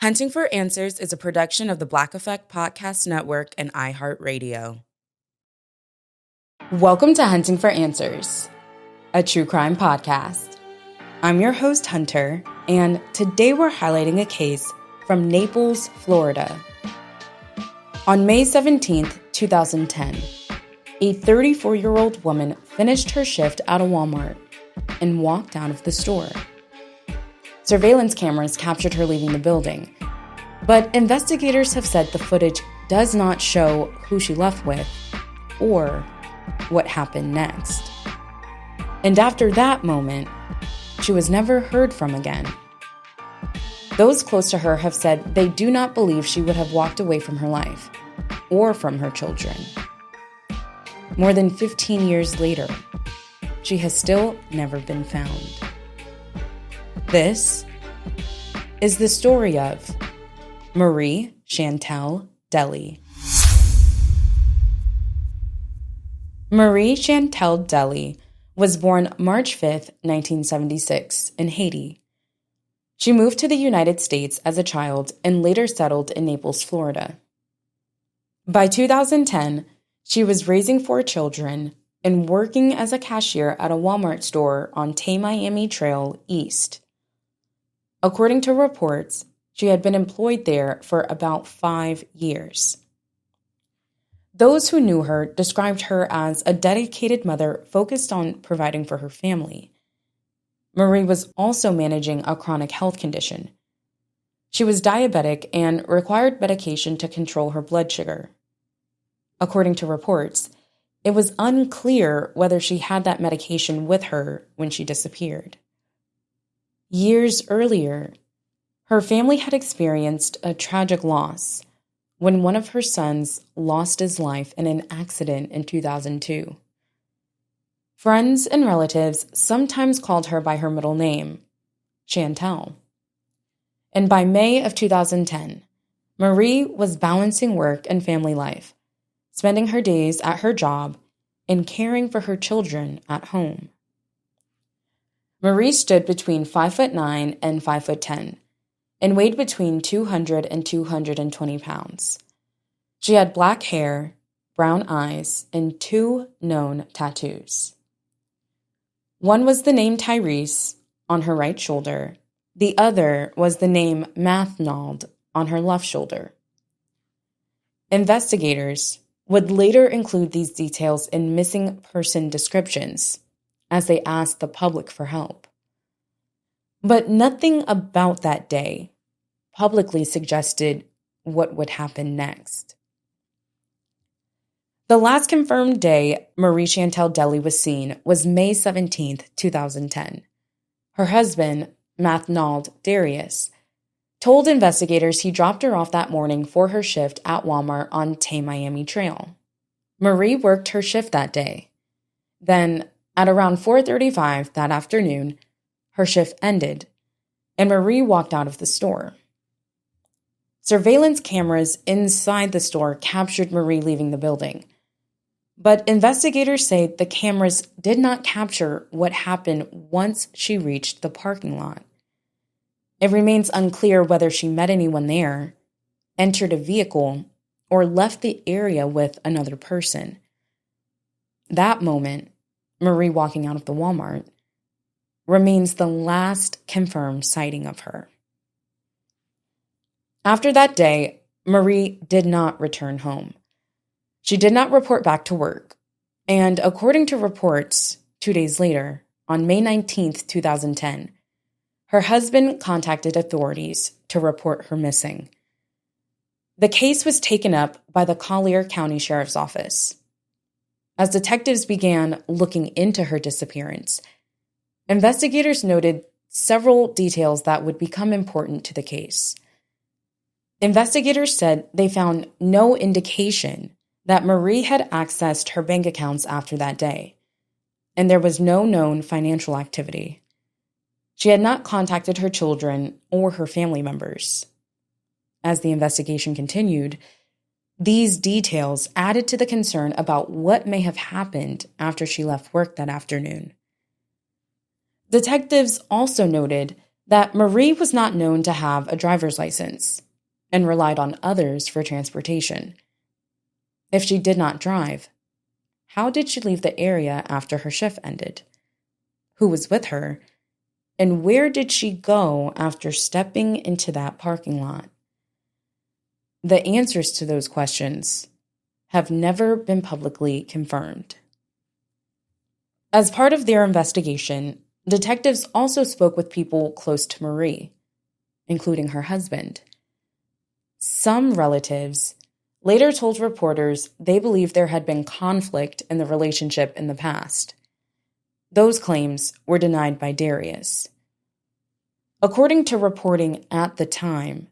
Hunting for Answers is a production of the Black Effect Podcast Network and iHeartRadio. Welcome to Hunting for Answers, a true crime podcast. I'm your host, Hunter, and today we're highlighting a case from Naples, Florida. On May 17th, 2010, a 34-year-old woman finished her shift at a Walmart and walked out of the store. Surveillance cameras captured her leaving the building, but investigators have said the footage does not show who she left with or what happened next. And after that moment, she was never heard from again. Those close to her have said they do not believe she would have walked away from her life or from her children. More than 15 years later, she has still never been found. This is the story of Marie Chantal Delly. Marie Chantal Delly was born March 5, 1976, in Haiti. She moved to the United States as a child and later settled in Naples, Florida. By 2010, she was raising 4 children and working as a cashier at a Walmart store on Miami Trail East. According to reports, she had been employed there for about 5 years. Those who knew her described her as a dedicated mother focused on providing for her family. Marie was also managing a chronic health condition. She was diabetic and required medication to control her blood sugar. According to reports, it was unclear whether she had that medication with her when she disappeared. Years earlier, her family had experienced a tragic loss when one of her sons lost his life in an accident in 2002. Friends and relatives sometimes called her by her middle name, Chantal. And by May of 2010, Marie was balancing work and family life, spending her days at her job and caring for her children at home. Marie stood between 5'9" and 5'10", and weighed between 200 and 220 pounds. She had black hair, brown eyes, and 2 known tattoos. One was the name Tyrese on her right shoulder. The other was the name Mathnald on her left shoulder. Investigators would later include these details in missing person descriptions as they asked the public for help. But nothing about that day publicly suggested what would happen next. The last confirmed day Marie Chantal Delly was seen was May 17, 2010. Her husband, Mathnald Darius, told investigators he dropped her off that morning for her shift at Walmart on Miami Trail. Marie worked her shift that day. Then, at around 4:35 that afternoon, her shift ended, and Marie walked out of the store. Surveillance cameras inside the store captured Marie leaving the building, but investigators say the cameras did not capture what happened once she reached the parking lot. It remains unclear whether she met anyone there, entered a vehicle, or left the area with another person. That moment, Marie walking out of the Walmart, remains the last confirmed sighting of her. After that day, Marie did not return home. She did not report back to work, and according to reports, 2 days later, on May 19, 2010, her husband contacted authorities to report her missing. The case was taken up by the Collier County Sheriff's Office. As detectives began looking into her disappearance, investigators noted several details that would become important to the case. Investigators said they found no indication that Marie had accessed her bank accounts after that day, and there was no known financial activity. She had not contacted her children or her family members. As the investigation continued, these details added to the concern about what may have happened after she left work that afternoon. Detectives also noted that Marie was not known to have a driver's license and relied on others for transportation. If she did not drive, how did she leave the area after her shift ended? Who was with her? And where did she go after stepping into that parking lot? The answers to those questions have never been publicly confirmed. As part of their investigation, detectives also spoke with people close to Marie, including her husband. Some relatives later told reporters they believed there had been conflict in the relationship in the past. Those claims were denied by Darius. According to reporting at the time,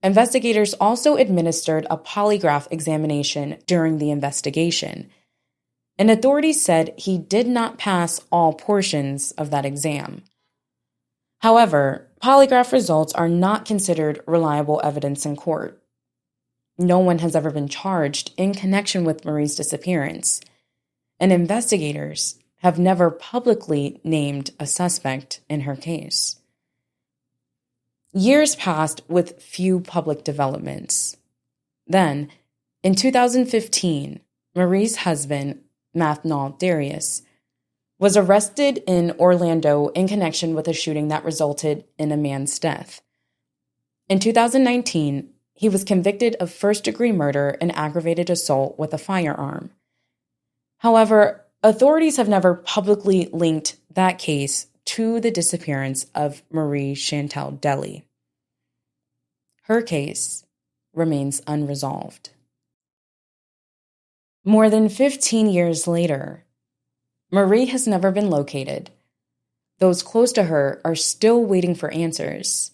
investigators also administered a polygraph examination during the investigation, and authorities said he did not pass all portions of that exam. However, polygraph results are not considered reliable evidence in court. No one has ever been charged in connection with Marie's disappearance, and investigators have never publicly named a suspect in her case. Years passed with few public developments. Then, in 2015, Marie's husband, Mathnall Darius, was arrested in Orlando in connection with a shooting that resulted in a man's death. In 2019, he was convicted of first-degree murder and aggravated assault with a firearm. However, authorities have never publicly linked that case to the disappearance of Marie Chantal Delly. Her case remains unresolved. More than 15 years later, Marie has never been located. Those close to her are still waiting for answers,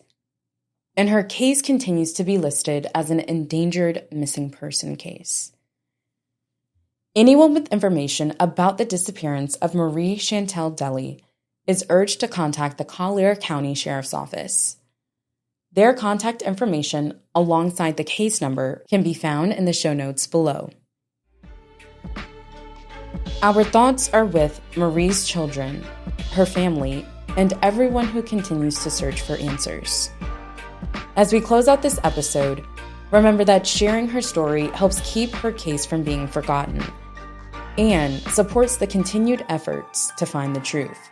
and her case continues to be listed as an endangered missing person case. Anyone with information about the disappearance of Marie Chantal Delly is urged to contact the Collier County Sheriff's Office. Their contact information alongside the case number can be found in the show notes below. Our thoughts are with Marie's children, her family, and everyone who continues to search for answers. As we close out this episode, remember that sharing her story helps keep her case from being forgotten and supports the continued efforts to find the truth.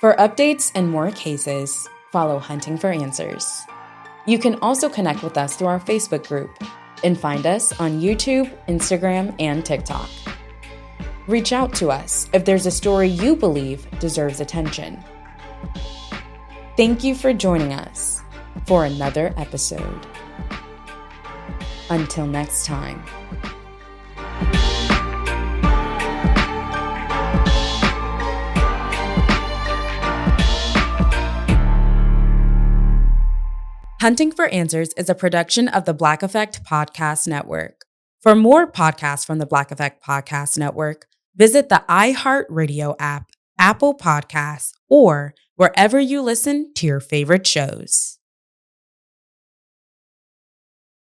For updates and more cases, follow Hunting for Answers. You can also connect with us through our Facebook group and find us on YouTube, Instagram, and TikTok. Reach out to us if there's a story you believe deserves attention. Thank you for joining us for another episode. Until next time. Hunting for Answers is a production of the Black Effect Podcast Network. For more podcasts from the Black Effect Podcast Network, visit the iHeartRadio app, Apple Podcasts, or wherever you listen to your favorite shows.